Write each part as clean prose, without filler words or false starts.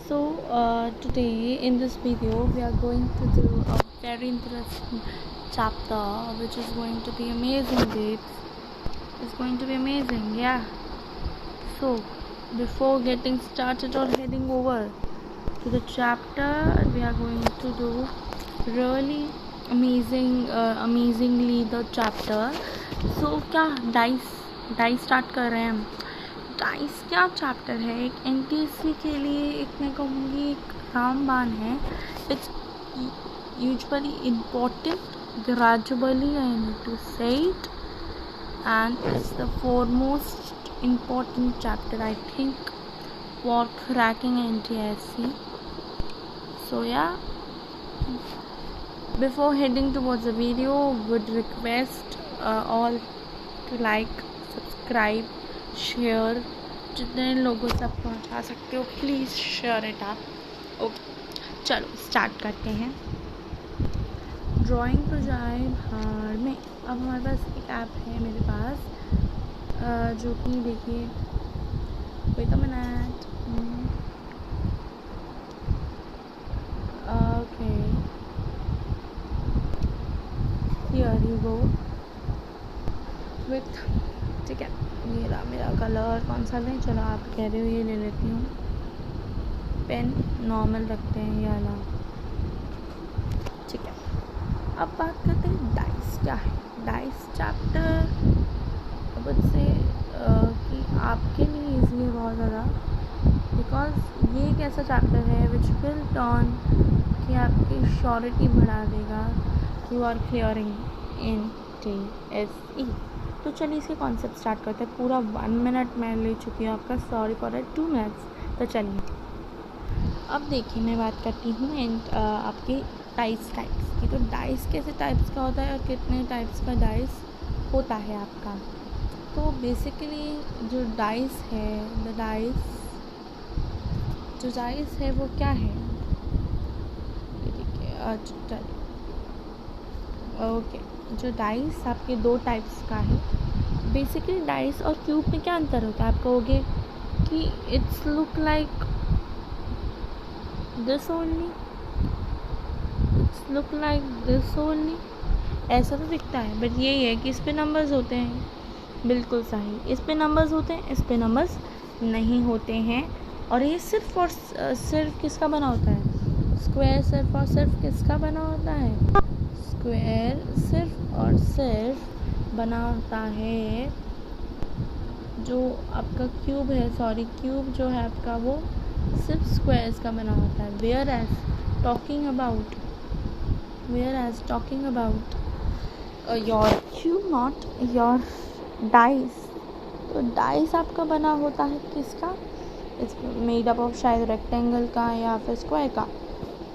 Today in this video we are going to do a very interesting chapter which is going to be amazing, babes. It's going to be amazing, yeah. So before getting started or heading over to the chapter, we are going to do really amazingly the chapter. So क्या dice start कर रहे हैं हम. Dice क्या chapter है, एक NTSC के लिए एक मैं कहूँगी एक रामबाण है. It's usually important gradually I need to say it and it's the foremost important chapter I think for cracking NTSC. So yeah, before heading towards the video, would request all to like, subscribe, share, जितने लोगों तक पहुंचा सकते हो please share it आप. Okay चलो start करते हैं. ड्राइंग तो जाए बाहर में. अब हमारे पास एक ऐप है मेरे पास जो कि देखिए wait a minute. Okay here you go with. ठीक है, ये रहा मेरा कलर. कौन सा लें? चलो आप कह रहे हो ये ले लेती हूँ. पेन नॉर्मल रखते हैं ये वाला. ठीक है, अब बात करते हैं डाइस क्या है. डाइस चैप्टर अब से कि आपके लिए ईजी है बहुत ज़्यादा, बिकॉज ये एक ऐसा चैप्टर है विच विल टर्न कि आपकी श्योरिटी बढ़ा देगा. You are clearing NTSE. तो चलिए इसके कॉन्सेप्ट स्टार्ट करते हैं. पूरा 1 मिनट मैं ले चुकी हूँ आपका, सॉरी फॉर इट. 2 मिनट्स. तो चलिए अब देखिए मैं बात करती हूँ आपके टाइप्स की. तो डाइस कैसे टाइप्स का होता है और कितने टाइप्स का डाइस होता है आपका. तो बेसिकली जो डाइस है वो क्या है. ठीक है, अच्छा ओके. जो डाइस आपके 2 टाइप्स का है. बेसिकली डाइस और क्यूब में क्या अंतर होता है. आप कहोगे कि it's look like this only, look like this only, ऐसा तो दिखता है. बट यही है कि इस पे नंबर्स होते हैं. बिल्कुल सही, इस पे नंबर्स होते हैं, इस पे नंबर्स नहीं होते हैं. और ये सिर्फ और सिर्फ किसका बना होता है. स्क्वायर सिर्फ और सिर्फ किसका बना होता है. स्क्वायर सिर्फ और सिर्फ बना होता है जो आपका क्यूब है. सॉरी, क्यूब जो है आपका वो सिर्फ स्क्वायर्स का बना होता है. Where as talking about your cube, not your dice. तो डाइस आपका बना होता है किसका. इट्स मेड अप ऑफ शायद रेक्टेंगल का या फिर स्क्वायर का.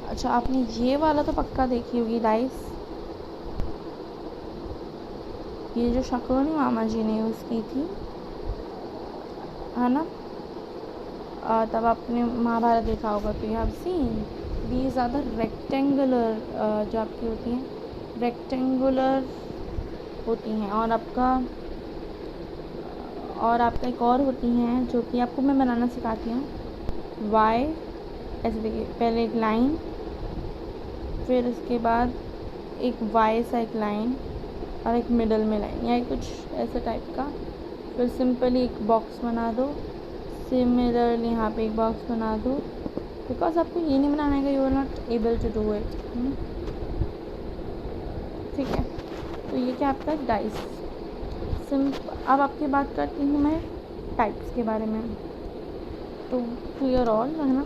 अच्छा, आपने ये वाला तो पक्का देखी होगी डाइस. ये जो शकुनी मामा जी ने यूज़ की थी है ना. तब आपने महाभारत देखा होगा तो you have seen these are the rectangular जो आपकी होती हैं रेक्टेंगुलर होती हैं. और आपका एक और होती हैं जो कि आपको मैं बनाना सिखाती हूँ. वाई ऐसे देखिए, पहले एक लाइन, फिर उसके बाद एक वाई सा एक लाइन और एक मिडल में लाइन या कुछ ऐसे टाइप का. फिर सिंपली एक बॉक्स बना दो. सिमिलरली यहाँ पे एक बॉक्स बना दो. बिकॉज आपको ये नहीं बनाना है, you are not able to do it. ठीक है, तो ये क्या आपका डाइस. अब आपकी बात करती हूँ मैं टाइप्स के बारे में. तो क्लियर ऑल है ना.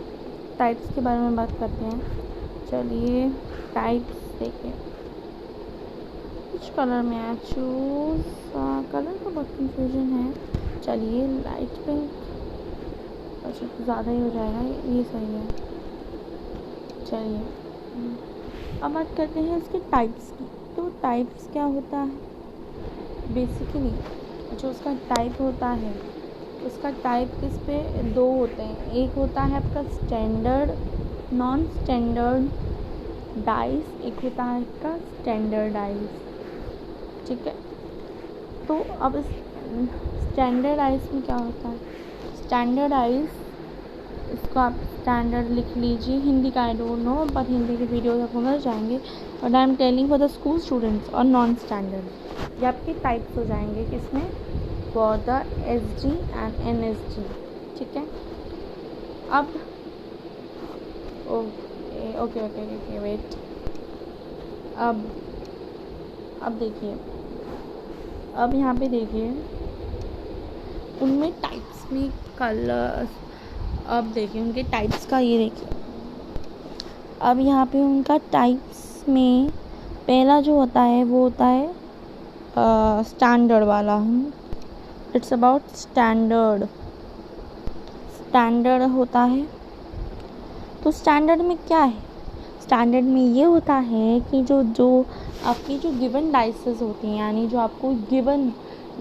टाइप्स के बारे में बात करते हैं. चलिए टाइप्स देखिए. कुछ कलर में है, चूज कलर का बहुत कंफ्यूजन है. चलिए लाइट पिंक. अच्छा तो ज़्यादा ही हो जाएगा, ये सही है. चलिए अब बात करते हैं इसके टाइप्स की. तो टाइप्स क्या होता है. बेसिकली जो उसका टाइप होता है, उसका टाइप किस पे 2 होते हैं. एक होता है आपका स्टैंडर्ड, नॉन स्टैंडर्ड डाइस. एक होता है आपका स्टैंडर्ड डाइस. ठीक है, तो अब इस स्टैंडर्ड डाइस में क्या होता है. स्टैंडर्ड डाइस इसको आप स्टैंडर्ड लिख लीजिए। हिंदी का आई डोंट नो, पर हिंदी के वीडियोज आपको मिल जाएंगे। But I am telling for the school students और नॉन स्टैंडर्ड, ये आपके टाइप्स हो जाएंगे किसमें, for the SG and NSG। ठीक है, अब okay okay okay okay wait, अब देखिए, अब यहाँ पे देखिए उनमें टाइप्स में कलर्स, अब देखिए उनके टाइप्स का, ये देखिए अब यहाँ पे उनका टाइप्स में पहला जो होता है वो होता है स्टैंडर्ड वाला। इट्स अबाउट स्टैंडर्ड, स्टैंडर्ड होता है। तो स्टैंडर्ड में क्या है, स्टैंडर्ड में ये होता है कि जो आपकी जो गिवन डाइसेस होती हैं, यानी जो आपको गिवन,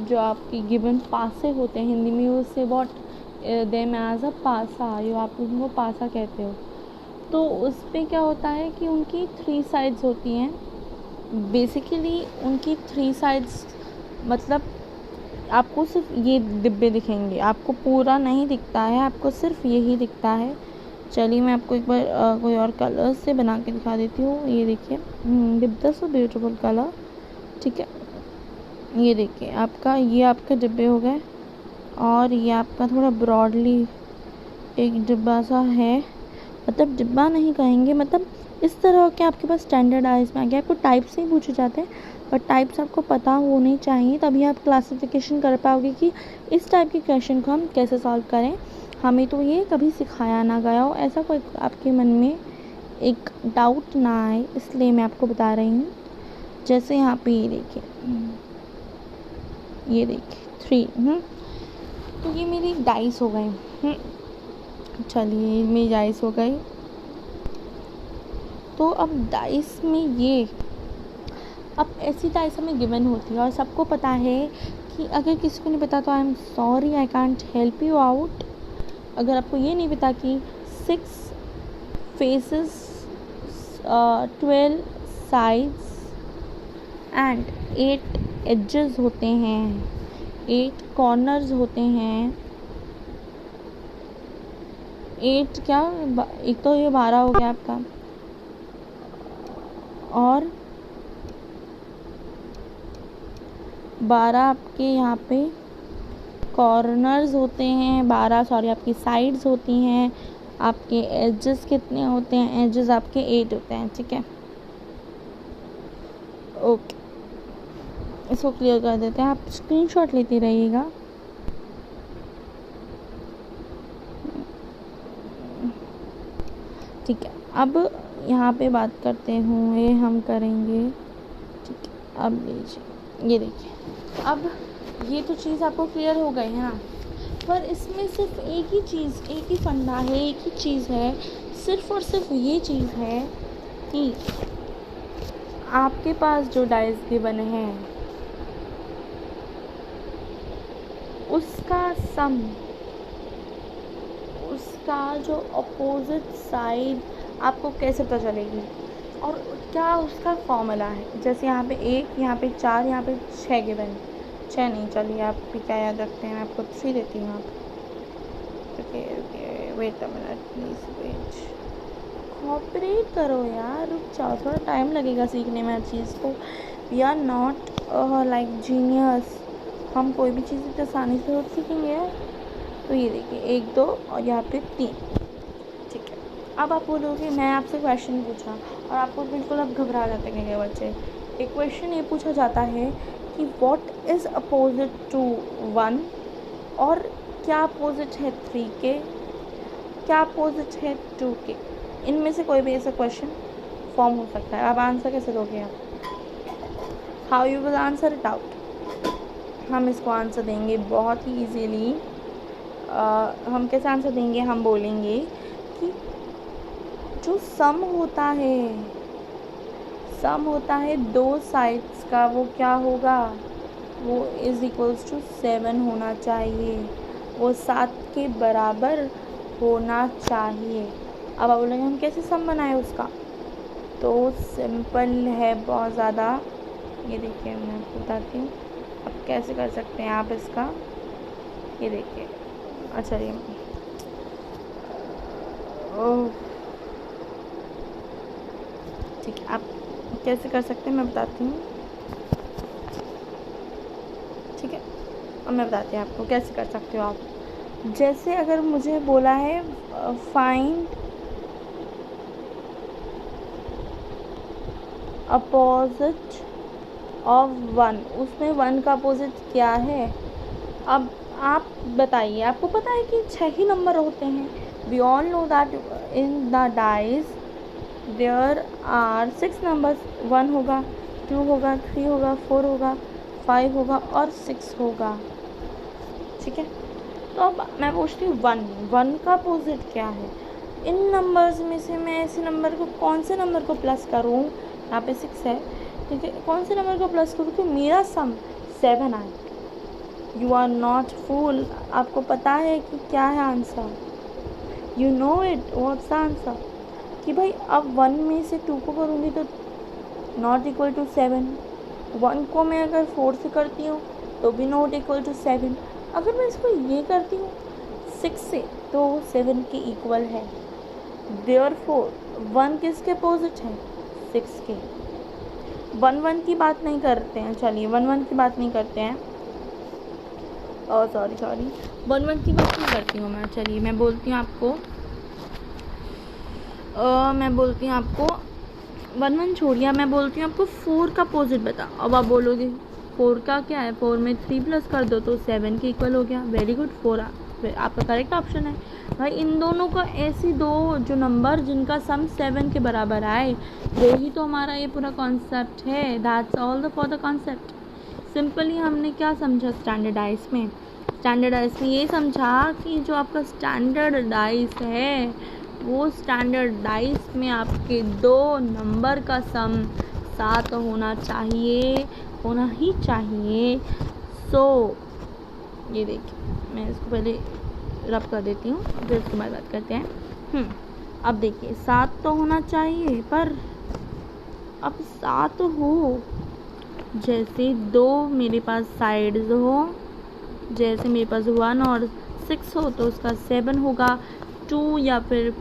जो आपकी गिवन पासे होते हैं, हिंदी में यूज से व्हाट देम एज अ पासा, जो आप उनको पासा कहते हो। तो उस पे क्या होता है कि उनकी 3 साइड्स होती हैं बेसिकली। उनकी 3 साइड्स मतलब आपको सिर्फ ये डिब्बे दिखेंगे, आपको पूरा नहीं दिखता है, आपको सिर्फ यही दिखता है। चलिए मैं आपको एक बार कोई और कलर से बना के दिखा देती हूँ। ये देखिए डिब्बा, सो ब्यूटीफुल कलर। ठीक है, ये देखिए आपका, ये आपके डिब्बे हो गए, और ये आपका थोड़ा ब्रॉडली एक डिब्बा सा है, मतलब डिब्बा नहीं कहेंगे, मतलब इस तरह के आपके पास स्टैंडर्डाइज में आ गया। आपको टाइप्स नहीं पूछे जाते, बट टाइप्स आपको पता होने चाहिए, तभी आप क्लासिफिकेशन कर पाओगे कि इस टाइप के क्वेश्चन को हम कैसे सॉल्व करें। हमें तो ये कभी सिखाया ना गया हो, ऐसा कोई आपके मन में एक डाउट ना आए, इसलिए मैं आपको बता रही हूँ। जैसे यहाँ पे ये देखिए 3, तो ये मेरी डाइस हो गई। चलिए मेरी डाइस हो गई। तो अब डाइस में ये, अब ऐसी डाइस हमें गिवन होती है और सबको पता है कि अगर किसी को नहीं पता तो I am sorry, I can't help you out. अगर आपको ये नहीं पता कि 6 फेसेस, 12 साइड्स एंड 8 एजेस होते हैं, 8 कॉर्नर्स होते हैं, 8 क्या, एक तो ये 12 हो गया आपका, और 12 आपके यहाँ पे कॉर्नर्स होते हैं, 12 सॉरी आपकी साइड्स होती हैं। आपके एजेस कितने होते हैं, एजेस आपके 8 होते हैं। ठीक है, ओके, इसको क्लियर कर देते हैं। आप स्क्रीनशॉट लेते रहिएगा। ठीक है, अब यहाँ पे बात करते हुए हम करेंगे। ठीक है, अब लीजिए, ये देखिए, अब ये तो चीज़ आपको क्लियर हो गई है ना, पर इसमें सिर्फ एक ही चीज़, एक ही फंडा है, एक ही चीज़ है, सिर्फ और सिर्फ ये चीज़ है कि आपके पास जो डाइस गिवन है उसका सम, उसका जो अपोजिट साइड आपको कैसे पता चलेगी, और क्या उसका फॉर्मूला है। जैसे यहाँ पे 1, यहाँ पे 4, यहाँ पे 6 गिवन, 6 नहीं, चलिए आप भी क्या याद रखते हैं, मैं आपको 3 देती हूँ। आप okay okay, wait a minute please, wait, cooperate करो यार, रुक जाओ, थोड़ा टाइम लगेगा सीखने में हर चीज़ को। We are not like genius, हम कोई भी चीज़ इतनी आसानी से थोड़ी सीखेंगे यार। तो ये देखिए 1, 2 और यहाँ पे 3। ठीक है, अब आप बोलोगे मैं आपसे क्वेश्चन पूछा और आपको बिल्कुल अब घबरा जाते हैं बच्चे। एक क्वेश्चन ये पूछा जाता है कि व्हाट इज़ अपोजिट टू 1, और क्या अपोजिट है 3 के, क्या अपोजिट है 2 के। इनमें से कोई भी ऐसा क्वेश्चन फॉर्म हो सकता है। आप आंसर कैसे दोगे, आप how you will answer it out. हम इसको आंसर देंगे बहुत ही ईजीली। हम कैसे आंसर देंगे, हम बोलेंगे कि जो सम होता है 2 साइड्स का, वो क्या होगा, वो इज़ इक्वल्स टू 7 होना चाहिए, वो 7 के बराबर होना चाहिए। अब आप बोलेंगे हम कैसे सम बनाए उसका, तो सिंपल है बहुत ज़्यादा। ये देखिए मैं आपको बताती हूँ अब कैसे कर सकते हैं आप इसका। ये देखिए, अच्छा ये ओह, ठीक है, आप कैसे कर सकते हैं मैं बताती हूँ। ठीक है, और मैं बताती हूँ आपको कैसे कर सकते हो आप। जैसे अगर मुझे बोला है फाइंड अपोजिट ऑफ 1, उसमें 1 का अपोजिट क्या है। अब आप बताइए, आपको पता है कि 6 ही नंबर होते हैं। We all know that in the dice there are 6 numbers. 1 होगा, 2 होगा, 3 होगा, 4 होगा, 5 होगा और 6 होगा। ठीक है, तो अब मैं पूछती हूँ 1 का अपोजिट क्या है। इन नंबर्स में से मैं ऐसे नंबर को, कौन से नंबर को प्लस करूँ। यहाँ पे 6 है, ठीक है, कौन से नंबर को प्लस करूँ कि मेरा सम 7 आए। यू आर नॉट फूल, आपको पता है कि क्या है answer. You know it what's the answer. कि भाई अब 1 में से 2 को करूँगी तो नॉट इक्वल टू 7। 1 को मैं अगर 4 से करती हूँ तो भी नॉट इक्वल टू 7। अगर मैं इसको ये करती हूँ 6 से तो 7 के इक्वल है। देयरफॉर 1 किसके अपोजिट है, 6 के। 1 की बात नहीं करते हैं, चलिए 1 की बात नहीं करते हैं। सॉरी 1 की बात नहीं करती हूँ मैं। चलिए मैं बोलती हूँ आपको, मैं बोलती हूँ आपको 1 छोड़िए, मैं बोलती हूँ आपको 4 का अपोजिट बता। अब आप बोलोगे 4 का क्या है, 4 में 3 प्लस कर दो तो 7 के इक्वल हो गया। वेरी गुड, 4 आपका करेक्ट ऑप्शन है। भाई इन दोनों का, ऐसी दो जो नंबर जिनका सम 7 के बराबर आए, वही तो हमारा ये पूरा कॉन्सेप्ट है। That's all for the concept. Simply हमने क्या समझा स्टैंडर्डाइज में, स्टैंडर्डाइज में ये समझा कि जो आपका स्टैंडर्डाइज है वो स्टैंडर्डाइज में आपके 2 नंबर का सम 7 होना चाहिए, होना ही चाहिए। सो ये देखिए, मैं इसको पहले रब कर देती हूँ, फिर उसके बाद बात करते हैं। अब देखिए 7 तो होना चाहिए, पर अब 7 हो जैसे 2 मेरे पास साइड्स हो, जैसे मेरे पास 1 और 6 हो तो उसका 7 होगा। 2 या फिर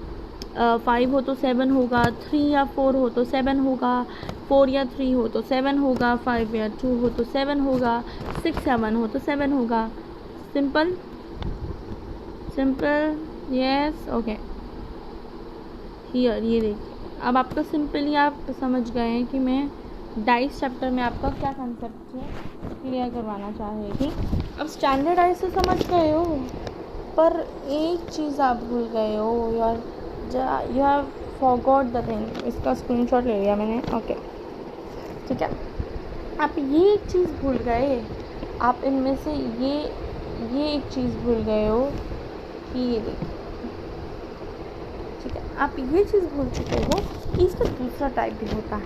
5 हो तो 7 होगा। 3 या 4 हो तो 7 होगा। 4 या 3 हो तो 7 होगा। 5 या 2 हो तो 7 होगा। 6 या 1 हो तो 7 होगा। Simple simple, yes, okay. Here ये देखिए, अब आपका सिंपली आप समझ गए हैं कि मैं डाइस चैप्टर में आपका क्या कंसेप्ट है क्लियर करवाना चाह रही थी। अब स्टैंडर्डाइज से समझ गए हो, पर एक चीज़ आप भूल गए हो यार, you have forgot the thing. इसका स्क्रीनशॉट ले लिया मैंने, ओके ठीक है। आप ये एक चीज़ भूल गए, आप इनमें से ये एक चीज़ भूल गए हो कि ये देखिए, ठीक है, आप ये चीज़ भूल चुके हो कि इसका दूसरा टाइप भी होता है।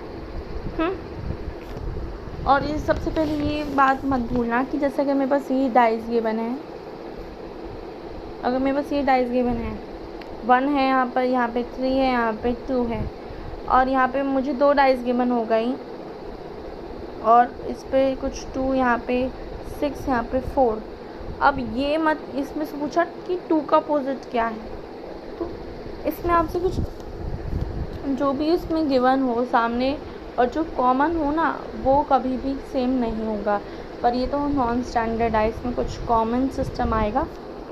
और ये सबसे पहले ये बात मत भूलना कि जैसे अगर मेरे पास ये डाइस ये बने हैं, अगर मेरे पास ये डाइस ये बने हैं, 1 है यहाँ पे 3 है, यहाँ पे 2 है, और यहाँ पे मुझे 2 डाइस गिवन हो गई, और इस पे कुछ 2, यहाँ पे 6, यहाँ पे 4। अब ये मत इसमें से पूछा कि 2 का अपोजिट क्या है, तो इसमें आपसे कुछ जो भी इसमें गिवन हो सामने और जो कॉमन हो ना, वो कभी भी सेम नहीं होगा। पर ये तो नॉन स्टैंडर्डाइज में कुछ कॉमन सिस्टम आएगा,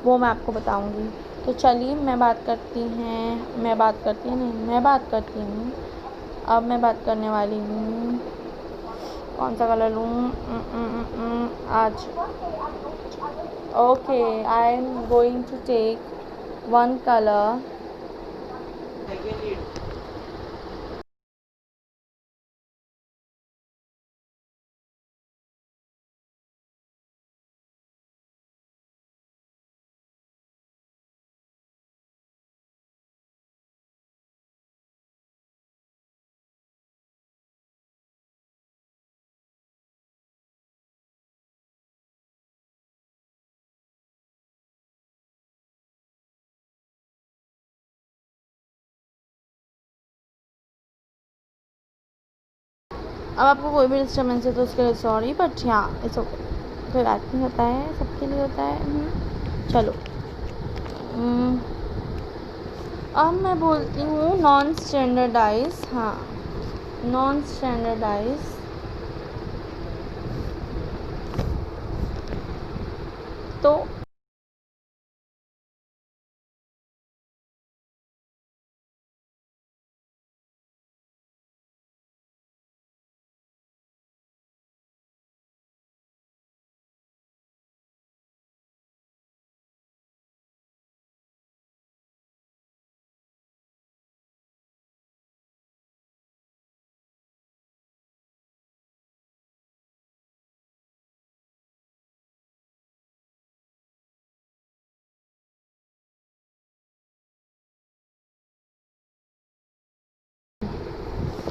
वो मैं आपको बताऊंगी। तो चलिए मैं बात करती हूँ। अब मैं बात करने वाली हूँ, कौन सा कलर लूँ आज। Okay, I am going to take 1 colour. अब आपको कोई भी डिस्टर्बेंस है तो उसके लिए सॉरी, बट हाँ इट्स ओके, कोई बात नहीं, होता है, सबके लिए होता है। चलो अब मैं बोलती हूँ नॉन स्टैंडर्डाइज। हाँ, नॉन स्टैंडर्डाइज तो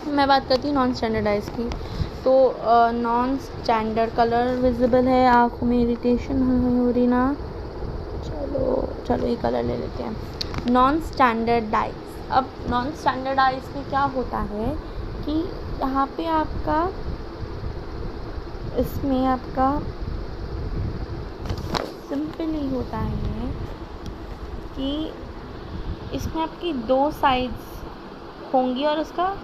मैं बात करती हूँ नॉन स्टैंडर्डाइज की। तो नॉन स्टैंडर्ड कलर विजिबल है, आँखों में इरिटेशन हो रही ना, चलो ये कलर ले लेते हैं। Non standardise. अब नॉन स्टैंडर्डाइज में क्या होता है कि यहाँ पे आपका, इसमें आपका सिंपल ही होता है कि इसमें आपकी 2 साइड्स होंगी और उसका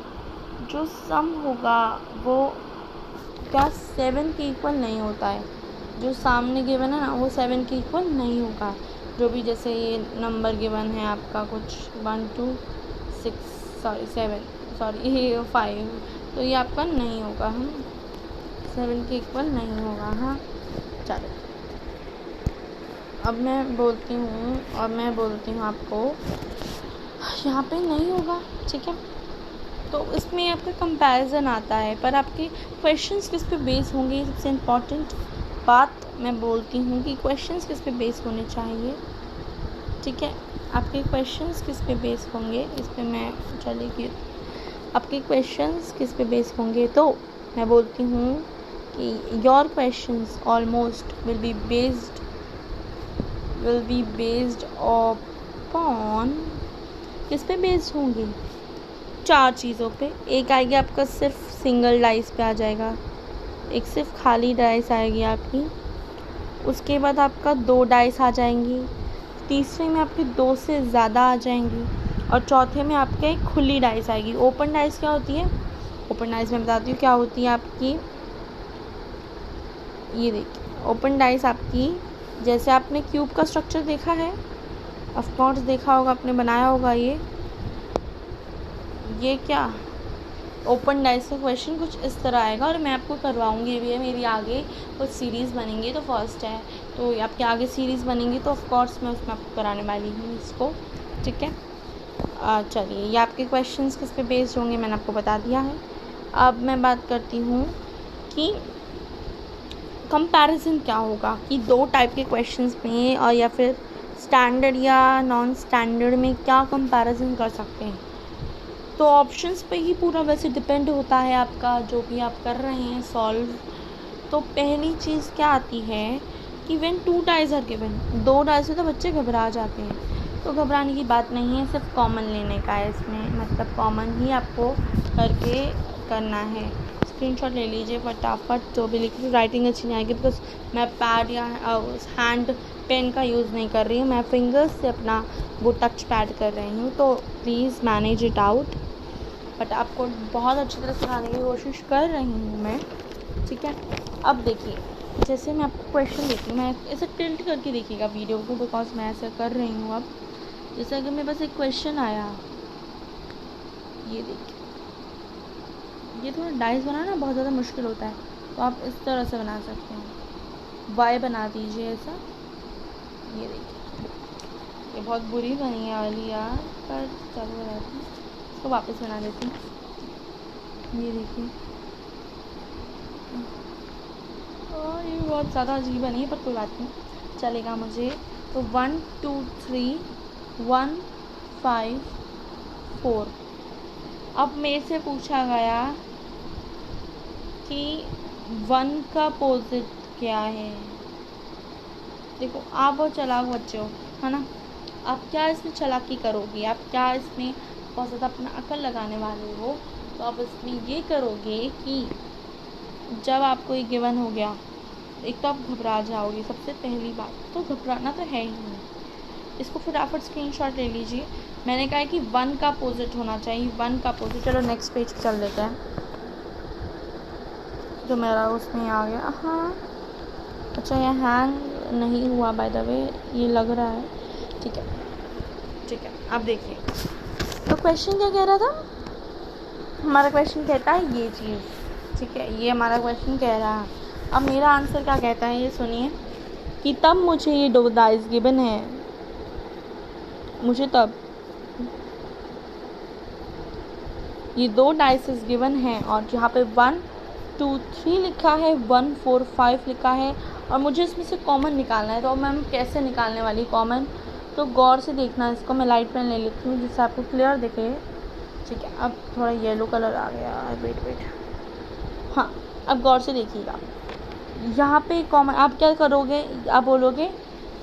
जो सम होगा वो क्या 7 के इक्वल नहीं होता है। जो सामने गिवन है ना वो 7 के इक्वल नहीं होगा। जो भी जैसे ये नंबर गिवन है आपका कुछ 1 2 6 7 5, तो ये आपका नहीं होगा। हम 7 के इक्वल नहीं होगा। हाँ, चलो अब मैं बोलती हूँ आपको यहाँ पे नहीं होगा, ठीक है। तो इसमें आपका कंपैरिजन आता है, पर आपके क्वेश्चंस किस पे बेस होंगे, ये सबसे इम्पॉर्टेंट बात मैं बोलती हूँ कि क्वेश्चंस किस पे बेस होने चाहिए, ठीक है। आपके क्वेश्चंस किस पे बेस होंगे, इस पे मैं चलेगी। आपके क्वेश्चंस किस पे बेस होंगे, तो मैं बोलती हूँ कि your questions almost will be based upon, किस पे बेस्ड होंगे, 4 चीज़ों पे। एक आएगी आपका सिर्फ सिंगल डाइस पे आ जाएगा, एक सिर्फ खाली डाइस आएगी आपकी, उसके बाद आपका 2 डाइस आ जाएंगी, तीसरे में आपकी 2 से ज़्यादा आ जाएंगी, और चौथे में आपके एक खुली डाइस आएगी। ओपन डाइस क्या होती है? ओपन डाइस मैं बताती हूँ क्या होती है आपकी। ये देखिए, ओपन डाइस आपकी, जैसे आपने क्यूब का स्ट्रक्चर देखा है, ऑफ कोर्स देखा होगा, आपने बनाया होगा। ये क्या ओपन डाइस का क्वेश्चन कुछ इस तरह आएगा, और मैं आपको करवाऊँगी भी है। मेरी आगे कुछ सीरीज़ बनेंगी, तो फर्स्ट है तो आपके आगे सीरीज़ बनेंगी, तो ऑफ कोर्स मैं उसमें आपको कराने वाली हूँ इसको, ठीक है। चलिए, ये आपके क्वेश्चंस किस पे बेस्ड होंगे मैंने आपको बता दिया है। अब मैं बात करती हूँ कि कंपैरिजन क्या होगा, कि 2 टाइप के क्वेश्चंस में और या फिर स्टैंडर्ड या नॉन स्टैंडर्ड में क्या कंपैरिजन कर सकते हैं। तो ऑप्शंस पे ही पूरा वैसे डिपेंड होता है आपका जो भी आप कर रहे हैं सॉल्व। तो पहली चीज़ क्या आती है कि when 2 dies are given, 2 dies से तो बच्चे घबरा जाते हैं। तो घबराने की बात नहीं है, सिर्फ कॉमन लेने का है इसमें, मतलब कॉमन ही आपको करके करना है। स्क्रीनशॉट ले लीजिए फटाफट। जो भी लिखी राइटिंग अच्छी नहीं आएगी, बिकॉज मैं पैड या हैंड पेन का यूज़ नहीं कर रही हूँ, मैं फिंगर्स से अपना वो टच पैड कर रही हूँ, तो please manage it out. But आपको बहुत अच्छी तरह सिखाने की कोशिश कर रही हूँ मैं, ठीक है। अब देखिए, जैसे मैं आपको क्वेश्चन देती हूँ, मैं ऐसे टिल्ट करके देखिएगा वीडियो को, बिकॉज मैं ऐसा कर रही हूँ। अब जैसे अगर मेरे पास एक क्वेश्चन आया, ये देखिए, ये थोड़ा डाइस बनाना बहुत ज़्यादा मुश्किल होता है, तो आप इस तरह से बना सकते हैं, वाई बना दीजिए ऐसा। ये देखिए, ये बहुत बुरी बनी है वाली यार, पर चलो रहती हूँ, इसको वापस बना देती हूँ। ये देखिए, और ये बहुत ज़्यादा अजीब बनी है, पर कोई बात नहीं, चलेगा मुझे। तो 1 2 3 1 5 4। अब मेरे से पूछा गया कि 1 का अपोजिट क्या है। देखो, आप बहुत चालाक बच्चे हो, है ना। आप क्या इसमें चालाकी करोगे, आप क्या इसमें बहुत ज़्यादा अपना अकल लगाने वाले हो। तो आप इसमें ये करोगे कि जब आपको ये गिवन हो गया, एक तो आप घबरा जाओगे, सबसे पहली बात तो घबराना तो है ही नहीं। इसको फटाफट स्क्रीनशॉट ले लीजिए। मैंने कहा है कि 1 का अपोजिट होना चाहिए, 1 का अपोजिट। चलो नेक्स्ट पेज पे चल लेते हैं, जो मेरा उसमें आ गया। हाँ अच्छा, ये हैंग नहीं हुआ बाय द वे, ये लग रहा है। ठीक है ठीक है, अब देखिए तो क्वेश्चन क्या कह रहा था। हमारा क्वेश्चन कहता है ये चीज़, ठीक है, ये हमारा क्वेश्चन कह रहा है। अब मेरा आंसर क्या कहता है ये सुनिए, कि तब मुझे ये 2 डाइस गिवन है, मुझे तब ये 2 डाइसेस गिवन हैं और यहाँ पे 1 2 3 लिखा है, 1 4 5 लिखा है, और मुझे इसमें से कॉमन निकालना है। तो मैम कैसे निकालने वाली कॉमन, तो गौर से देखना। इसको मैं लाइट पेन ले लेती हूँ जिससे आपको क्लियर दिखे। ठीक है, अब थोड़ा येलो कलर आ गया, वेट। हाँ, अब गौर से देखिएगा, यहाँ पे कॉमन आप क्या करोगे, आप बोलोगे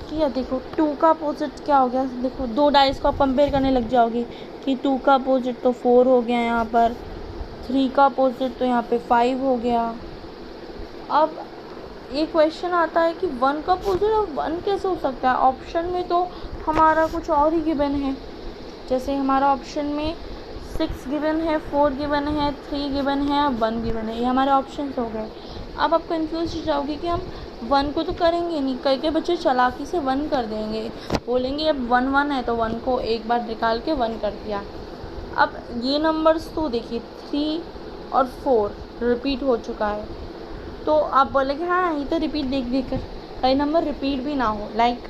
कि यार देखो 2 का अपोजिट क्या हो गया। देखो 2 डाइस को आप कंपेयर करने लग जाओगे कि 2 का अपोजिट तो 4 हो गया, यहाँ पर 3 का अपोजिट तो यहाँ पे 5 हो गया। अब ये क्वेश्चन आता है कि 1 का अपोजिट और 1 कैसे हो सकता है। ऑप्शन में तो हमारा कुछ और ही गिवन है, जैसे हमारा ऑप्शन में 6 गिवन है, 4 गिवन है, 3 गिवन है, 1 गिवन है, ये हमारे ऑप्शन हो गए। अब आप कंफ्यूज हो जाओगे कि हम 1 को तो करेंगे नहीं, कई बच्चे चालाकी से 1 कर देंगे, बोलेंगे अब 1 1 है तो 1 को एक बार निकाल के 1 कर दिया। अब ये नंबर्स तो देखिए 3 और 4 रिपीट हो चुका है, तो आप बोलेंगे हाँ ये तो रिपीट देख कर कई नंबर रिपीट भी ना हो। लाइक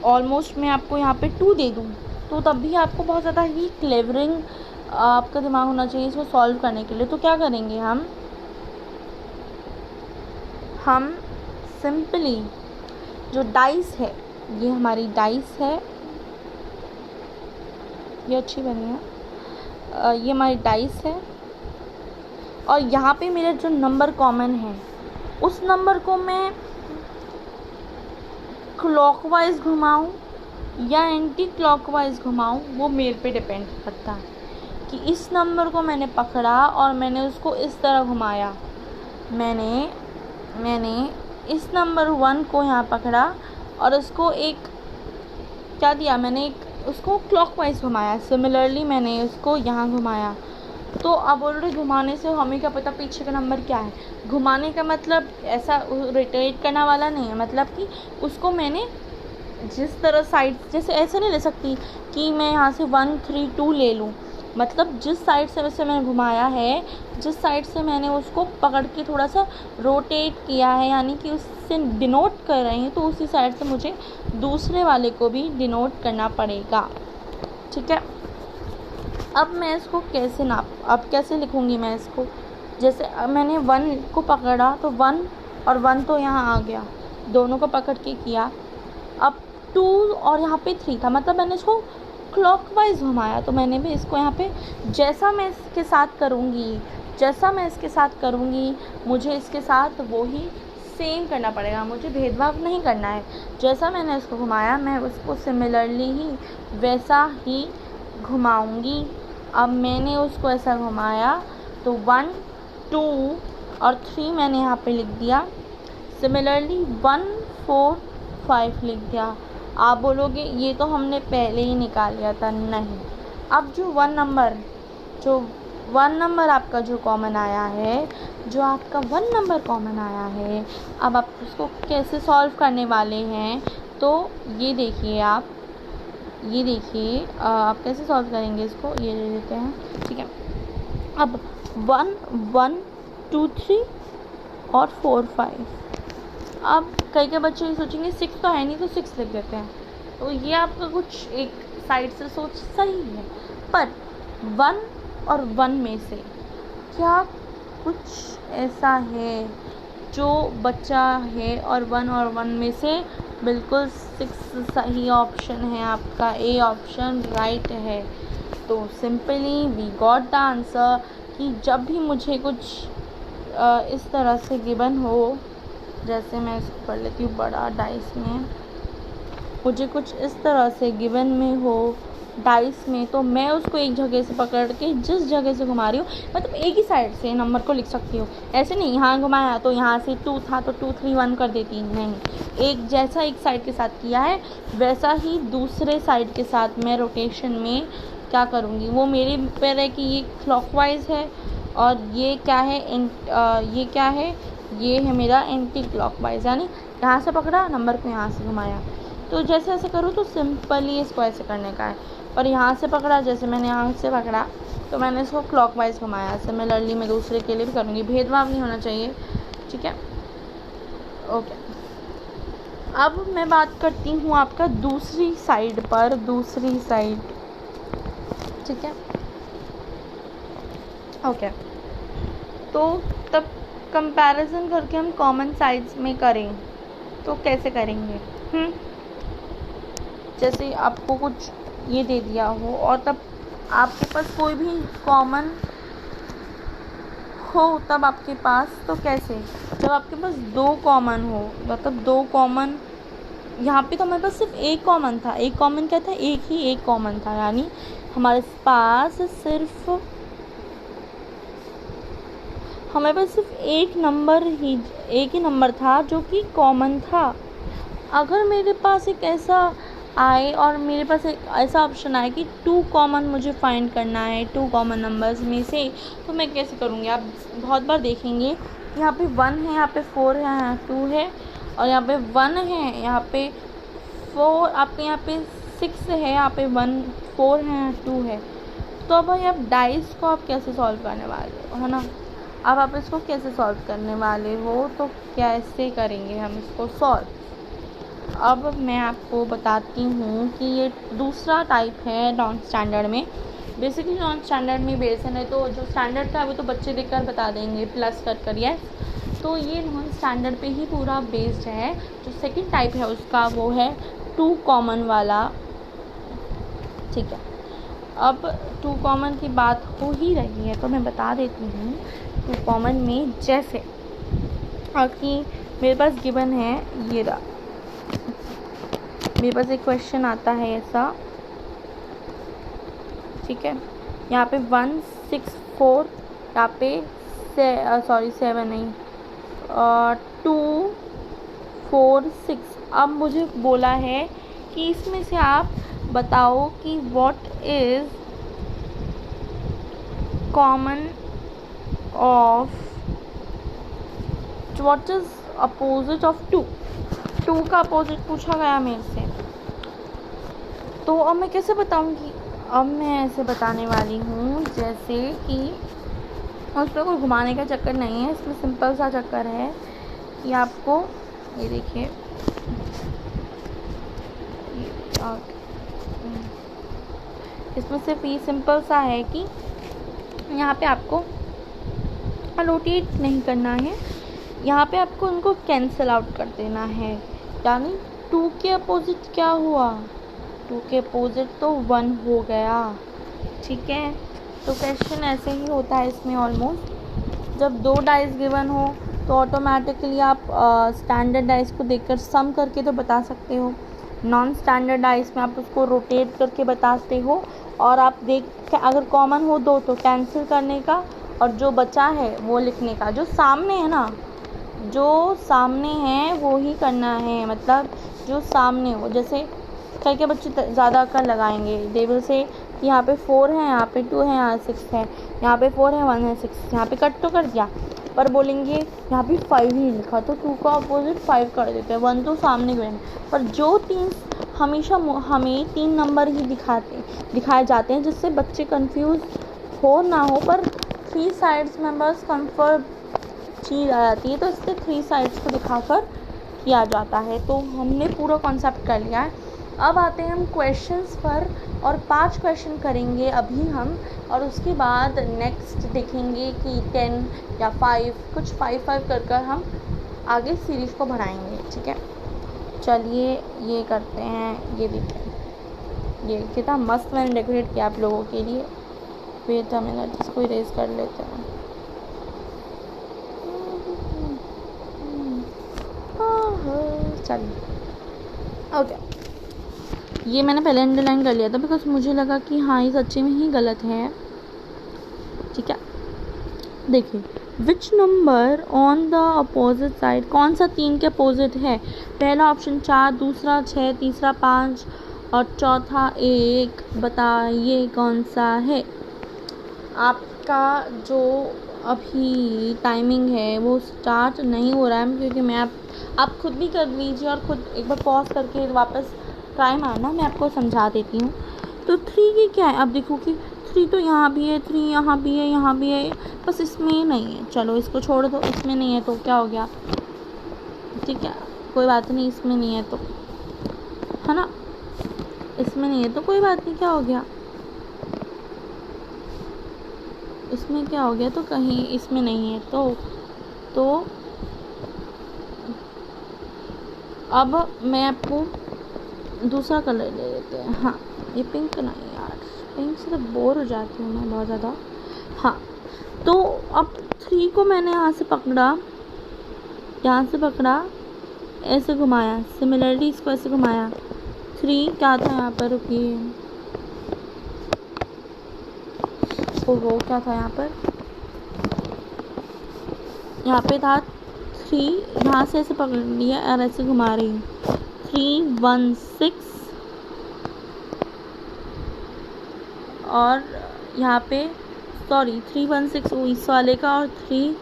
ऑलमोस्ट मैं आपको यहाँ पे 2 दे दूँ तो तब भी आपको बहुत ज़्यादा ही क्लेवरिंग आपका दिमाग होना चाहिए इसको सॉल्व करने के लिए। तो क्या करेंगे हम सिंपली जो डाइस है, ये हमारी डाइस है, ये अच्छी बनी है, ये हमारी डाइस है, और यहाँ पे मेरे जो नंबर कॉमन है उस नंबर को मैं क्लॉकवाइज घुमाऊँ या एंटी क्लॉकवाइज घुमाऊँ, वो मेरे पे डिपेंड करता है कि इस नंबर को मैंने पकड़ा और मैंने उसको इस तरह घुमाया। मैंने इस नंबर 1 को यहाँ पकड़ा और उसको एक क्या दिया, मैंने एक उसको क्लॉकवाइज घुमाया। सिमिलरली मैंने उसको यहाँ घुमाया। तो अब ऑलरेडी घुमाने से हमें क्या पता पीछे का नंबर क्या है। घुमाने का मतलब ऐसा रोटेट करने वाला नहीं है, मतलब कि उसको मैंने जिस तरह साइड, जैसे ऐसे नहीं ले सकती कि मैं यहाँ से 1 3 2 ले लूँ, मतलब जिस साइड से वैसे मैंने घुमाया है, जिस साइड से मैंने उसको पकड़ के थोड़ा सा रोटेट किया है, यानी कि उससे डिनोट कर रही हूँ, तो उसी साइड से मुझे दूसरे वाले को भी डिनोट करना पड़ेगा। ठीक है, अब मैं इसको अब कैसे लिखूँगी मैं इसको, जैसे मैंने 1 को पकड़ा तो 1 और 1 तो यहाँ आ गया, दोनों को पकड़ के किया। अब 2 और यहाँ पे 3 था, मतलब मैंने इसको क्लॉकवाइज घुमाया, तो मैंने भी इसको यहाँ पे जैसा मैं इसके साथ करूँगी मुझे इसके साथ वो ही सेम करना पड़ेगा, मुझे भेदभाव नहीं करना है। जैसा मैंने इसको घुमाया मैं उसको सिमिलरली ही वैसा ही घुमाऊँगी। अब मैंने उसको ऐसा घुमाया तो 1 2 और 3 मैंने यहाँ पे लिख दिया, सिमिलरली 1 4 5 लिख दिया। आप बोलोगे ये तो हमने पहले ही निकाल लिया था, नहीं। अब जो 1 नंबर आपका जो कॉमन आया है, अब आप उसको कैसे सॉल्व करने वाले हैं, तो ये देखिए आप कैसे सॉल्व करेंगे इसको, ये ले लेते हैं। ठीक है, अब 1 1 2 3 और 4 5। अब कई बच्चे ये सोचेंगे 6 तो है नहीं तो 6 लिख देते हैं, तो ये आपका कुछ एक साइड से सोच सही है, पर 1 और 1 में से क्या कुछ ऐसा है जो बच्चा है और 1 में से बिल्कुल 6 सही ऑप्शन है आपका, ए ऑप्शन राइट है। तो simply we got the answer कि जब भी मुझे कुछ इस तरह से गिवन हो, जैसे मैं इसको कर लेती हूँ बड़ा डाइस में, मुझे कुछ इस तरह से गिवन में हो डाइस में, तो मैं उसको एक जगह से पकड़ के जिस जगह से घुमा रही हूँ, मतलब एक ही साइड से नंबर को लिख सकती हूँ। ऐसे नहीं यहाँ घुमाया तो यहाँ से 2 था तो 2 3 1 कर देती, नहीं, एक जैसा एक साइड के साथ किया है वैसा ही दूसरे साइड के साथ मैं रोटेशन में क्या करूँगी। वो मेरे पर है कि ये क्लॉकवाइज है और ये क्या है, ये क्या है, ये है मेरा एंटी क्लॉकवाइज, यानी यहाँ से पकड़ा नंबर को यहाँ से घुमाया। तो जैसे ऐसे करूँ तो सिंपली इसको ऐसे करने का है। और यहाँ से पकड़ा, जैसे मैंने यहाँ से पकड़ा तो मैंने इसको क्लॉकवाइज घुमाया। सिमिलरली मैं दूसरे के लिए भी करूँगी, भेदभाव नहीं होना चाहिए, ठीक है। ओके, अब मैं बात करती हूँ आपका दूसरी साइड पर, दूसरी साइड, ठीक है। ओके, तो तब कंपैरिजन करके हम कॉमन साइड्स में करें तो कैसे करेंगे? जैसे आपको कुछ ये दे दिया हो और तब आपके पास कोई भी कॉमन हो तब आपके पास, तो कैसे, जब आपके पास 2 कॉमन हो, मतलब 2 कॉमन, यहाँ पे तो हमारे पास सिर्फ एक कॉमन था। एक कॉमन क्या था? एक कॉमन था, यानी हमारे पास सिर्फ एक ही नंबर था जो कि कॉमन था। अगर मेरे पास एक ऐसा आए और मेरे पास एक ऐसा ऑप्शन आए कि 2 कॉमन मुझे फाइंड करना है 2 कॉमन नंबर्स में से, तो मैं कैसे करूँगी? आप बहुत बार देखेंगे, यहाँ पे 1 है, यहाँ पे 4 है, यहाँ 2 है, और यहाँ पे 1 है, यहाँ पे 4, आपके यहाँ पे 6 है, यहाँ पे 1 4 है, यहाँ 2 है। तो अब भाई आप डाइस को आप कैसे सॉल्व करने वाले हो, है ना? अब आप इसको कैसे सॉल्व करने वाले हो, तो कैसे करेंगे हम इसको सॉल्व? अब मैं आपको बताती हूँ कि ये दूसरा टाइप है नॉन स्टैंडर्ड में। बेसिकली नॉन स्टैंडर्ड में बेसन है, तो जो स्टैंडर्ड था वो तो बच्चे देखकर बता देंगे प्लस कर यस। तो ये नॉन स्टैंडर्ड पे ही पूरा बेस्ड है। जो सेकंड टाइप है उसका वो है 2 कॉमन वाला, ठीक है। अब 2 कॉमन की बात हो ही रही है तो मैं बता देती हूँ 2 कॉमन में, जैसे कि मेरे पास गिवन है ये रहा, मेरे पास एक क्वेश्चन आता है ऐसा, ठीक है। यहाँ पे 1 6 4, यहाँ पे 7 नहीं, 2 4 6। अब मुझे बोला है कि इसमें से आप बताओ कि what is common of, what is opposite of 2 का अपोजिट पूछा गया मेरे से। तो अब मैं कैसे बताऊंगी? अब मैं ऐसे बताने वाली हूँ जैसे कि उस पर कोई घुमाने का चक्कर नहीं है, इसमें सिंपल सा चक्कर है कि आपको ये देखिए, इसमें सिर्फ ये सिंपल सा है कि यहाँ पे आपको रोटेट नहीं करना है, यहाँ पे आपको उनको कैंसिल आउट कर देना है। यानी 2 के अपोजिट क्या हुआ? 2 के अपोजिट तो 1 हो गया, ठीक है। तो क्वेश्चन ऐसे ही होता है इसमें ऑलमोस्ट। जब 2 डाइस गिवन हो तो ऑटोमेटिकली आप स्टैंडर्ड डाइस को देखकर सम करके तो बता सकते हो। नॉन स्टैंडर्ड डाइस में आप उसको रोटेट करके बताते हो, और आप देख अगर कॉमन हो 2 तो कैंसिल करने का, और जो बचा है वो लिखने का। जो सामने है ना, जो सामने है वो ही करना है, मतलब जो सामने हो। जैसे कई के बच्चे ज़्यादा अक्कल लगाएंगे, दे विल से कि यहाँ पे 4 है, यहाँ पे 2 है, यहाँ 6 है, यहाँ पे 4 है, 1 है, 6, यहाँ पे कट तो कर दिया, पर बोलेंगे यहाँ पे 5 ही लिखा, तो 2 का अपोजिट 5 कर देते हैं, 1 तो सामने गए। पर जो 3 हमेशा हमें 3 नंबर ही दिखाए जाते हैं, जिससे बच्चे कंफ्यूज हो ना हो, पर 3 साइड्स में बस कंफर्ट चीज़ आ जाती है, तो इससे 3 साइड्स को दिखाकर किया जाता है। तो हमने पूरा कॉन्सेप्ट कर लिया है। अब आते हैं हम क्वेश्चंस पर, और 5 क्वेश्चन करेंगे अभी हम, और उसके बाद नेक्स्ट देखेंगे कि 10 या 5, कुछ 5 कर हम आगे सीरीज़ को बढ़ाएंगे, ठीक है। चलिए ये करते हैं, ये देखिए ये कितना मस्त मैंने डेकोरेट किया आप लोगों के लिए। वेट हम इसको इरेज कर लेते हैं। चलिए ओके, ये मैंने पहले अंडरलाइन कर लिया था बिकॉज मुझे लगा कि हाँ ये सच्ची में ही गलत है। ठीक है, देखिए which number on the opposite side, कौन सा 3 के अपोजिट है। पहला ऑप्शन 4, दूसरा 6, तीसरा 5 और चौथा 1। बताइए कौन सा है। आपका जो अभी टाइमिंग है वो स्टार्ट नहीं हो रहा है, क्योंकि मैं आप खुद भी कर लीजिए और खुद एक बार पॉज करके वापस ट्राई मारना, मैं आपको समझा देती हूँ। तो 3 की क्या है, अब देखो कि 3 तो यहाँ भी है, 3 यहाँ भी है, यहाँ भी है, बस इसमें नहीं है। चलो इसको छोड़ दो, इसमें नहीं है तो क्या हो गया, ठीक है कोई बात नहीं, इसमें नहीं है तो, है ना, इसमें नहीं है तो कोई बात नहीं, क्या हो गया, इसमें क्या हो गया, तो कहीं इसमें नहीं है तो अब मैं आपको दूसरा कलर ले लेते हैं। हाँ ये पिंक नहीं यार, पिंक से तो बोर हो जाती हूँ मैं बहुत ज़्यादा। हाँ तो अब 3 को मैंने यहाँ से पकड़ा, ऐसे घुमाया, सिमिलरली इसको ऐसे घुमाया। 3 क्या था यहाँ पर, रुकिए, वो क्या था यहाँ पर, यहाँ पे था 3, यहाँ से ऐसे पकड़ लिया और ऐसे घुमा रही हूँ। 3 1 6 और यहाँ पे सॉरी 3 1 6 इस वाले का और 3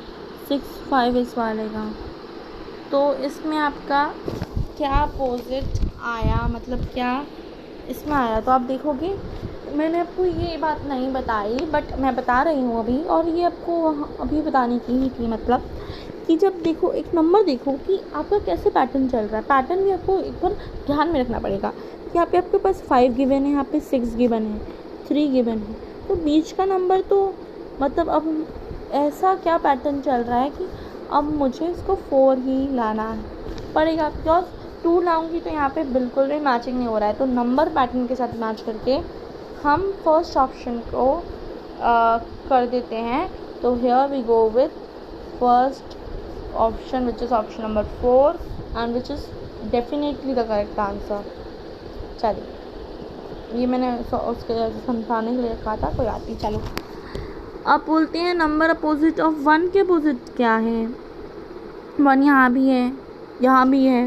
6 5 इस वाले का। तो इसमें आपका क्या अपोजिट आया, मतलब क्या इसमें आया, तो आप देखोगे मैंने आपको ये बात नहीं बताई बट मैं बता रही हूँ अभी, और ये आपको अभी बताने की ही थी, मतलब कि जब देखो एक नंबर देखो कि आपका कैसे पैटर्न चल रहा है। पैटर्न भी आपको एक बार ध्यान में रखना पड़ेगा कि यहाँ पे आपके पास 5 गिवन है, यहाँ पे 6 गिवन है, 3 गिवन है, तो बीच का नंबर तो मतलब अब ऐसा क्या पैटर्न चल रहा है कि अब मुझे इसको 4 ही लाना पड़ेगा, बिकॉज 2 लाऊंगी तो यहाँ पे बिल्कुल भी मैचिंग नहीं हो रहा है। तो नंबर पैटर्न के साथ मैच करके हम फर्स्ट ऑप्शन को कर देते हैं। तो here we go with first option which is option number 4 and which is definitely the correct answer. चलिए ये मैंने उसके समझाने के लिए कहा था, कोई बात नहीं। चलो अब बोलते हैं नंबर अपोजिट ऑफ 1 के अपोजिट क्या है। 1 यहाँ भी है, यहाँ भी है,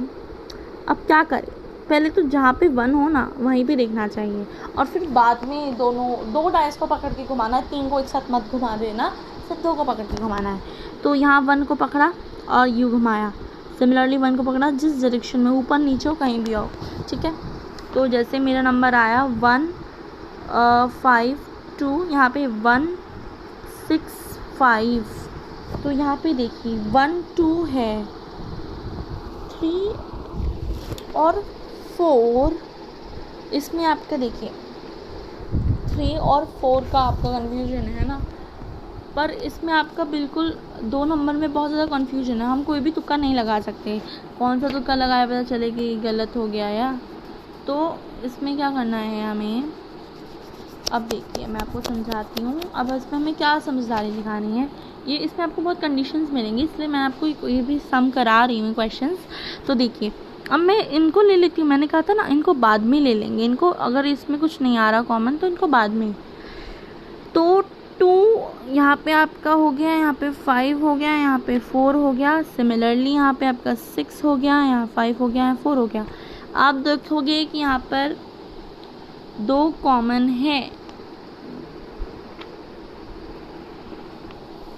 अब क्या करें, पहले तो जहाँ पे 1 हो ना वहीं पे देखना चाहिए और फिर बाद में दो डाइस को पकड़ के घुमाना है, 3 को एक साथ मत घुमा देना, सिर्फ 2 को पकड़ के घुमाना है। तो यहाँ 1 को पकड़ा और यू घुमाया, सिमिलरली 1 को पकड़ा जिस डायरेक्शन में, ऊपर नीचे हो कहीं भी आओ, ठीक है। तो जैसे मेरा नंबर आया 1 5 2, यहाँ पे 1 6 5, तो यहाँ पे देखिए 1 2 है, 3 और 4, इसमें आपका देखिए 3 और 4 का आपका कन्फ्यूजन है ना, पर इसमें आपका बिल्कुल 2 नंबर में बहुत ज़्यादा कन्फ्यूजन है। हम कोई भी तुक्का नहीं लगा सकते, कौन सा तुक्का लगाया पता चले कि गलत हो गया या। तो इसमें क्या करना है हमें, अब देखिए मैं आपको समझाती हूँ। अब इसमें हमें क्या समझदारी दिखानी है, ये इसमें आपको बहुत कंडीशंस मिलेंगी, इसलिए मैं आपको ये भी सम करा रही हूँ क्वेश्चंस। तो देखिए अब मैं इनको ले लेती हूँ, मैंने कहा था ना इनको बाद में ले लेंगे, इनको अगर इसमें कुछ नहीं आ रहा कॉमन तो इनको बाद में। तो 2 यहाँ पे आपका हो गया, यहाँ पे 5 हो गया, यहाँ पे 4 हो गया, सिमिलरली यहाँ पे आपका 6 हो गया, यहाँ 5 हो गया, यहाँ 4 हो गया। आप देखोगे कि यहाँ पर 2 कॉमन है,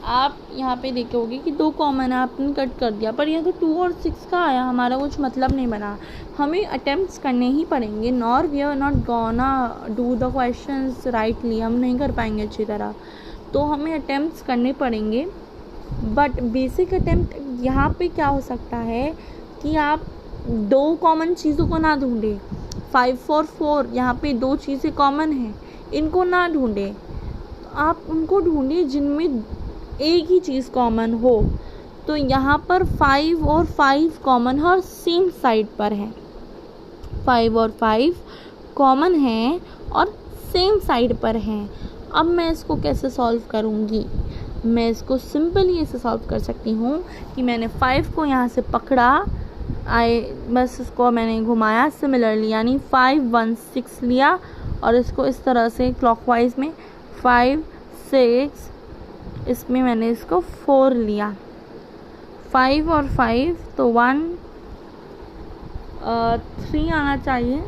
आप यहाँ पे देखोगे कि 2 कॉमन है, आपने कट कर दिया, पर यहाँ तो 2 और 6 का आया, हमारा कुछ मतलब नहीं बना। हमें अटेम्प्ट्स करने ही पड़ेंगे, nor we are not gonna do the questions rightly, हम नहीं कर पाएंगे अच्छी तरह, तो हमें अटेम्प्ट्स करने पड़ेंगे। बट बेसिक अटेम्प्ट यहाँ पे क्या हो सकता है कि आप 2 कॉमन चीज़ों को ना ढूंढें, 5 और 4 यहाँ पे 2 चीज़ें कॉमन हैं, इनको ना ढूंढें, आप उनको ढूंढें जिनमें एक ही चीज़ कॉमन हो। तो यहाँ पर 5 और 5 कॉमन है और सेम साइड पर है, 5 और 5 कॉमन हैं और सेम साइड पर हैं। अब मैं इसको कैसे सॉल्व करूँगी, मैं इसको सिंपली ऐसे सॉल्व कर सकती हूँ कि मैंने 5 को यहाँ से पकड़ा बस इसको मैंने घुमाया सिमिलरली, यानी 5 1 6 लिया और इसको इस तरह से क्लॉकवाइज में 5 6, इसमें मैंने इसको 4 लिया, 5 और 5 तो 1 3 आना चाहिए।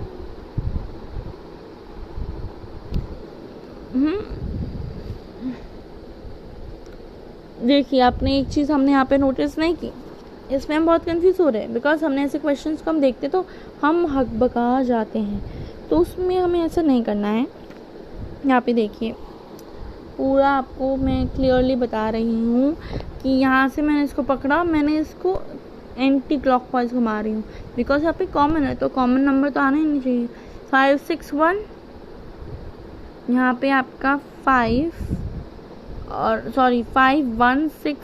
देखिए आपने एक चीज़ हमने यहाँ पे नोटिस नहीं की, इसमें हम बहुत कंफ्यूज हो रहे हैं बिकॉज हमने ऐसे क्वेश्चंस को हम देखते तो हम हकबका जाते हैं, तो उसमें हमें ऐसा नहीं करना है। यहाँ पे देखिए पूरा आपको मैं क्लियरली बता रही हूँ कि यहाँ से मैंने इसको पकड़ा, मैंने इसको एंटी क्लॉकवाइज घुमा रही हूँ बिकॉज यहाँ पे कॉमन है, तो कॉमन नंबर तो आना ही नहीं चाहिए। 5 6 1, यहाँ पे आपका 5 1 6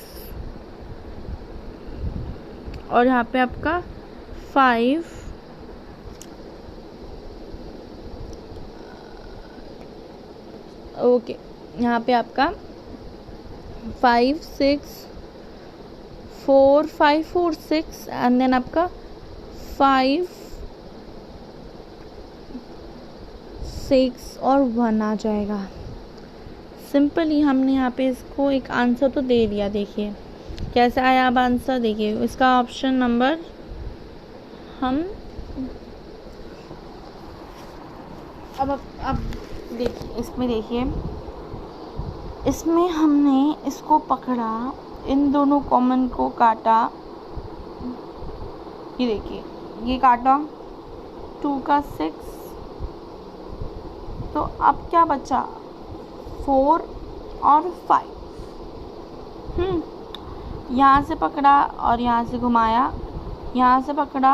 और यहाँ पे आपका 5 ओके, यहाँ पे आपका 5 6 4 5 4 6 एंड देन आपका 5 6 और 1 आ जाएगा। सिंपली हमने यहाँ पे इसको एक आंसर तो दे दिया। देखिए कैसे आया अब आंसर, देखिए इसका ऑप्शन नंबर हम अब देखिए इसमें, देखिए इसमें हमने इसको पकड़ा, इन दोनों कॉमन को काटा, ये देखिए ये काटा 2 का 6, तो अब क्या बचा 4 और 5। यहाँ से पकड़ा और यहाँ से घुमाया, यहाँ से पकड़ा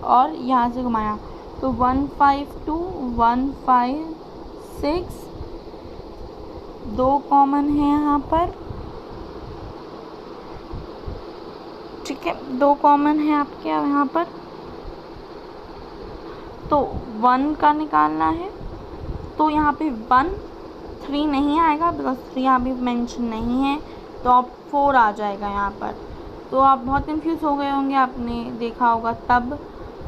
और यहाँ से घुमाया, तो 1 5 2 1 5 6, 2 कॉमन है यहाँ पर, ठीक है 2 कॉमन है आपके यहाँ पर, तो 1 का निकालना है, तो यहाँ पे 1 3 नहीं आएगा बिकॉज 3 यहाँ पे मेंशन नहीं है, तो अब 4 आ जाएगा यहाँ पर। तो आप बहुत कंफ्यूज हो गए होंगे, आपने देखा होगा तब,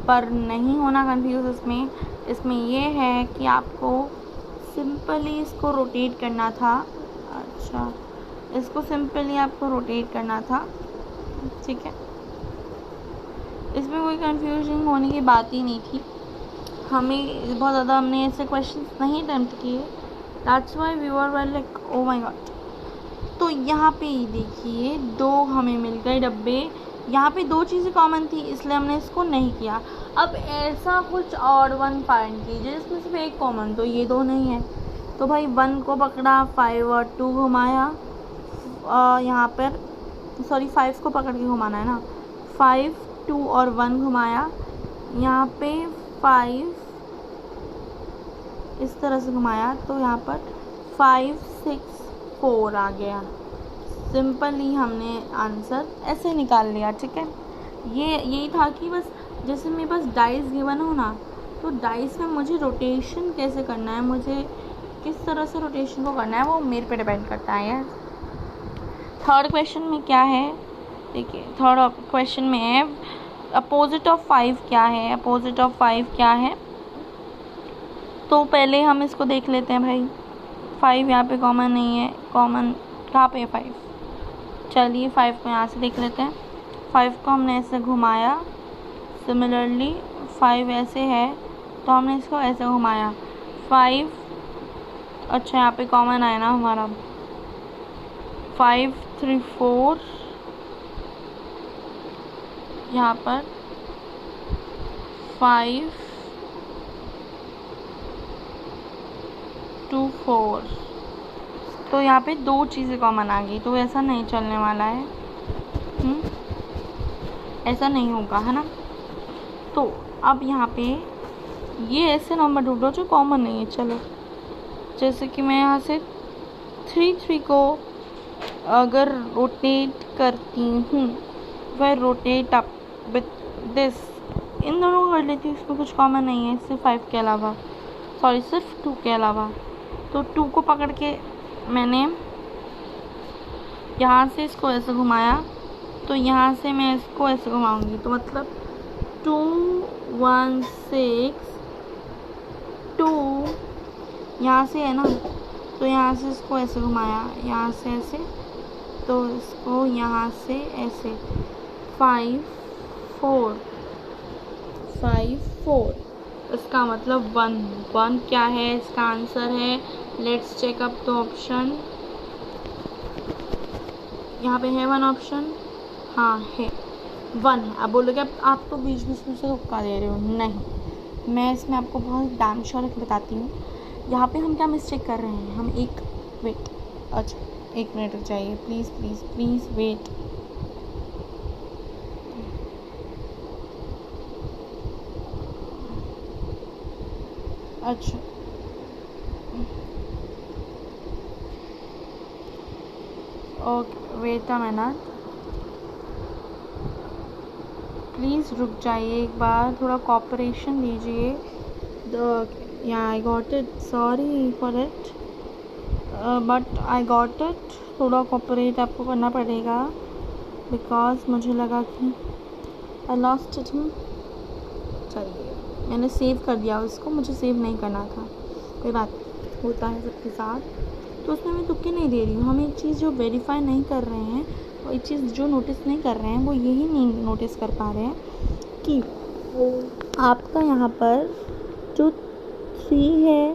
पर नहीं होना कंफ्यूज इसमें ये है कि आपको सिंपली इसको रोटेट करना था। अच्छा, इसको सिंपली आपको रोटेट करना था, ठीक है, इसमें कोई कंफ्यूजन होने की बात ही नहीं थी। हमें बहुत ज़्यादा हमने ऐसे क्वेश्चंस नहीं अटेम्प्ट किए, that's why we were like oh my god. तो यहाँ पे देखिए 2 हमें मिल गए डब्बे, यहाँ पे 2 चीज़ें कॉमन थी इसलिए हमने इसको नहीं किया। अब ऐसा कुछ और 1 फाइंड कीजिए जिसमें सिर्फ एक कॉमन, तो ये 2 नहीं है, तो भाई 1 को पकड़ा, 5 और 2 घुमाया, यहाँ पर 5 को पकड़ के घुमाना है ना, 5 2 और 1 घुमाया, यहाँ पे 5 इस तरह से घुमाया, तो यहाँ पर 5 6 4 आ गया। सिंपली हमने आंसर ऐसे निकाल लिया, ठीक है। यही था कि बस जैसे मेरे पास डाइस गिवन हो ना, तो डाइस में मुझे रोटेशन कैसे करना है, मुझे किस तरह से रोटेशन को करना है, वो मेरे पे डिपेंड करता है यार। थर्ड क्वेश्चन में क्या है, देखिए थर्ड क्वेश्चन में है अपोजिट ऑफ 5 क्या है, अपोजिट ऑफ 5 क्या है। तो पहले हम इसको देख लेते हैं भाई, 5 यहाँ पे कॉमन नहीं है, कॉमन कहाँ पे है 5, चलिए 5 को यहाँ से देख लेते हैं। 5 को हमने ऐसे घुमाया, सिमिलरली 5 ऐसे है तो हमने इसको ऐसे घुमाया, 5 अच्छा यहाँ पे कॉमन आया ना हमारा, 5 3 4 यहाँ पर 5 2 4, तो यहाँ पे 2 चीज़ें कॉमन आ गई, तो ऐसा नहीं चलने वाला है, ऐसा नहीं होगा, है ना। तो अब यहाँ पे ये ऐसे नंबर ढूंढो जो कॉमन नहीं है। चलो जैसे कि मैं यहाँ से 3 3 को अगर रोटेट करती हूँ, वह रोटेट अप विथ दिस, इन दोनों को कर लेती हूँ, इसमें कुछ कॉमन नहीं है सिर्फ 5 के अलावा, सिर्फ 2 के अलावा। तो 2 को पकड़ के मैंने यहाँ से इसको ऐसे घुमाया, तो यहाँ से मैं इसको ऐसे घुमाऊंगी, तो मतलब 2 यहाँ से है ना, तो यहाँ से इसको ऐसे घुमाया, यहाँ से ऐसे, तो इसको यहाँ से ऐसे 5 4 5 4, इसका मतलब 1 क्या है, इसका आंसर है। Let's check up the option. यहाँ पे है 1 ऑप्शन, हाँ है 1 है। अब बोलोगे अब आप तो बीच बीच में से तुक्का दे रहे हो, नहीं, मैं इसमें आपको बहुत डैम श्योर बताती हूँ। यहाँ पे हम क्या मिस्टेक कर रहे हैं, हम एक वेट, अच्छा 1 मिनट रुक जाइए प्लीज़ प्लीज़ प्लीज़ वेट। अच्छा okay, wait a minute, please रुक जाइए एक बार, थोड़ा कॉपरेशन दीजिए। Yeah I got it, sorry for it, but I got it. थोड़ा कॉपरेट आपको करना पड़ेगा, बिकॉज मुझे लगा कि आई लॉस्ट इट। चलिए, मैंने सेव कर दिया उसको, मुझे सेव नहीं करना था, कोई बात होता है सबके साथ, तो उसमें मैं तुक्के नहीं दे रही हूँ। हम एक चीज़ जो वेरीफाई नहीं कर रहे हैं, और एक चीज़ जो नोटिस नहीं कर रहे हैं, वो यही नहीं नोटिस कर पा रहे हैं कि आपका यहाँ पर जो 3 है,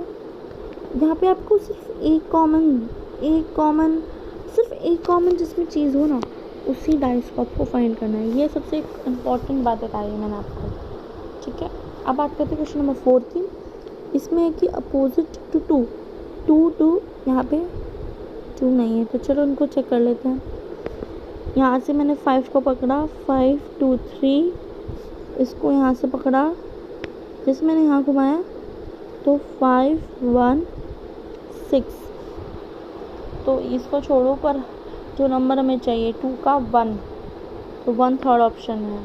यहाँ पे आपको सिर्फ एक कॉमन जिसमें चीज़ हो ना, उसी डाइस को आपको फाइंड करना है। ये सबसे इम्पॉर्टेंट बात बताई है मैंने आपको, ठीक है। अब बात करते हैं क्वेश्चन नंबर 4 की। इसमें है कि अपोजिट टू 2 यहाँ पे 2 नहीं है, तो चलो उनको चेक कर लेते हैं। यहाँ से मैंने 5 को पकड़ा, 5 2 3, इसको यहाँ से पकड़ा, जैसे मैंने यहाँ घुमाया तो 5 1 6, तो इसको छोड़ो, पर जो नंबर हमें चाहिए 2 का 1, तो 1 थर्ड ऑप्शन है।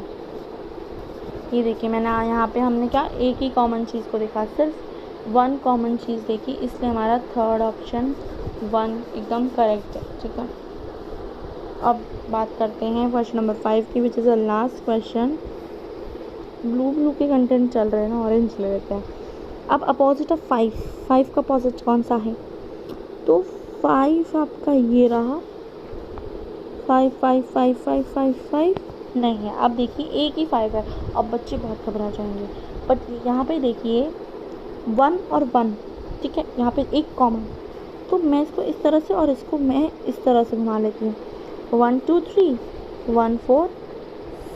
ये देखिए, मैंने यहाँ पे हमने क्या एक ही कॉमन चीज़ को देखा, सिर्फ 1 कॉमन चीज़ देखी, इसलिए हमारा थर्ड ऑप्शन 1 एकदम करेक्ट है, ठीक है। अब बात करते हैं क्वेश्चन नंबर 5 की, which is the last question. Blue के कंटेंट चल रहे हैं ना, ऑरेंज ले लेते हैं। अब अपोजिट ऑफ 5 का अपोजिट कौन सा है, तो 5 आपका ये रहा, 5 5 5 5 5 5 नहीं है। अब देखिए एक ही 5 है, अब बच्चे बहुत घबरा जाएंगे, बट यहाँ पे देखिए 1 और 1, ठीक है, यहाँ पे एक कॉमन, तो मैं इसको इस तरह से और इसको मैं इस तरह से घुमा लेती हूँ, 1 2 3 1 4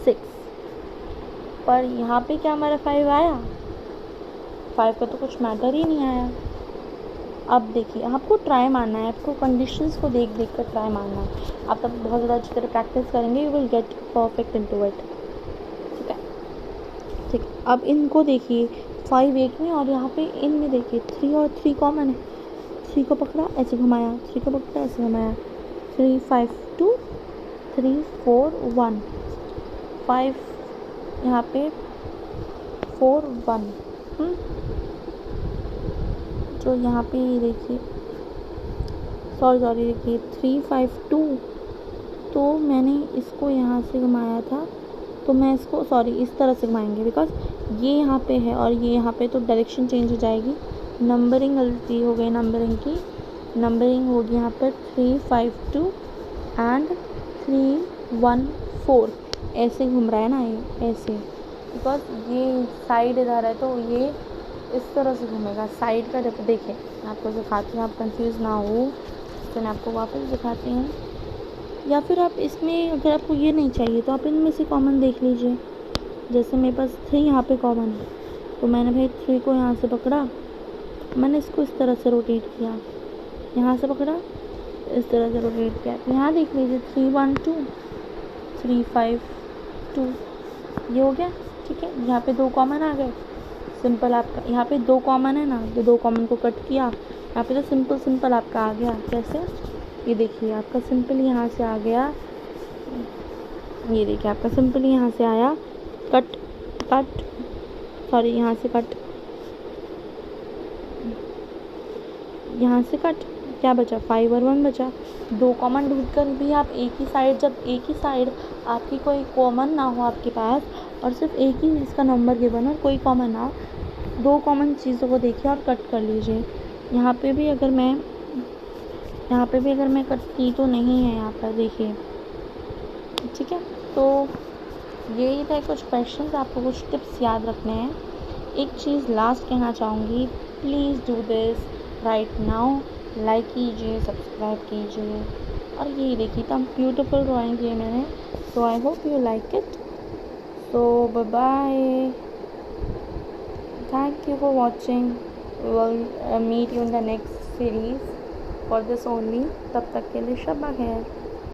6, पर यहाँ पे क्या हमारा 5 आया, 5 का तो कुछ मैटर ही नहीं आया। अब देखिए, आपको ट्राई मारना है, आपको कंडीशंस को देख कर ट्राई मारना है। आप तब बहुत ज़्यादा अच्छी तरह प्रैक्टिस करेंगे, you will get perfect into it, ठीक है। ठीक, अब इनको देखिए, 5 एक में, और यहाँ पे इनमें देखिए 3 और 3 कॉमन है। 3 को पकड़ा, ऐसे घुमाया, 3 को पकड़ा, ऐसे घुमाया, 3 5 2 3 4 1, 5 यहाँ पे 4 1, जो यहाँ पे देखिए, सॉरी देखिए 3 5 2, तो मैंने इसको यहाँ से घुमाया था, तो मैं इसको इस तरह से घुमाएंगे, बिकॉज ये यहाँ पे है और ये यहाँ पे, तो डायरेक्शन चेंज हो जाएगी, नंबरिंग गलती हो गई, नंबरिंग होगी यहाँ पर 3 5 2 एंड 3 1 4, ऐसे घूम रहा है ना ये, ऐसे, बिकॉज ये साइड इधर है, तो ये इस तरह से घूमेगा साइड का। जब देखिए मैं आपको दिखाती हूँ, आप कंफ्यूज ना हो, तो मैं आपको वापस दिखाती हूँ। या फिर आप इसमें अगर आपको ये नहीं चाहिए, तो आप इनमें से कॉमन देख लीजिए। जैसे मेरे पास 3 यहाँ पे कॉमन है, तो मैंने भाई 3 को यहाँ से पकड़ा, मैंने इसको इस तरह से रोटेट किया, यहाँ से पकड़ा, इस तरह से रोटेट किया, तो यहाँ देख लीजिए 3 1 2 3 5 2, ये हो गया, ठीक है। यहाँ पे 2 कॉमन आ गए, सिंपल आपका यहाँ पे 2 कॉमन है ना, तो 2 कॉमन को कट किया, यहाँ पे तो सिंपल आपका आ गया। कैसे, ये देखिए आपका सिंपल यहाँ से आ गया, ये देखिए आपका सिंपल यहाँ से आया, कट यहाँ से कट, यहाँ से कट, क्या बचा, 5 और 1 बचा। 2 कॉमन ढूंढकर भी आप एक ही साइड, जब एक ही साइड आपकी कोई कॉमन ना हो आपके पास, और सिर्फ एक ही इसका नंबर गिवन और कोई कॉमन ना, 2 कॉमन चीज़ों को देखिए और कट कर लीजिए। यहाँ पे भी अगर मैं कट की तो नहीं है यहाँ पर, देखिए। ठीक है, तो यही था कुछ क्वेश्चंस, आपको कुछ टिप्स याद रखने हैं। एक चीज़ लास्ट कहना चाहूँगी, please do this right now, like कीजिए, सब्सक्राइब कीजिए और ये देखिए इतना ब्यूटीफुल ड्राइंग किए मैंने। So I hope you like it. So bye bye, thank you for watching, will meet you in the next series for this only. तब तक के लिए शब्बा खैर।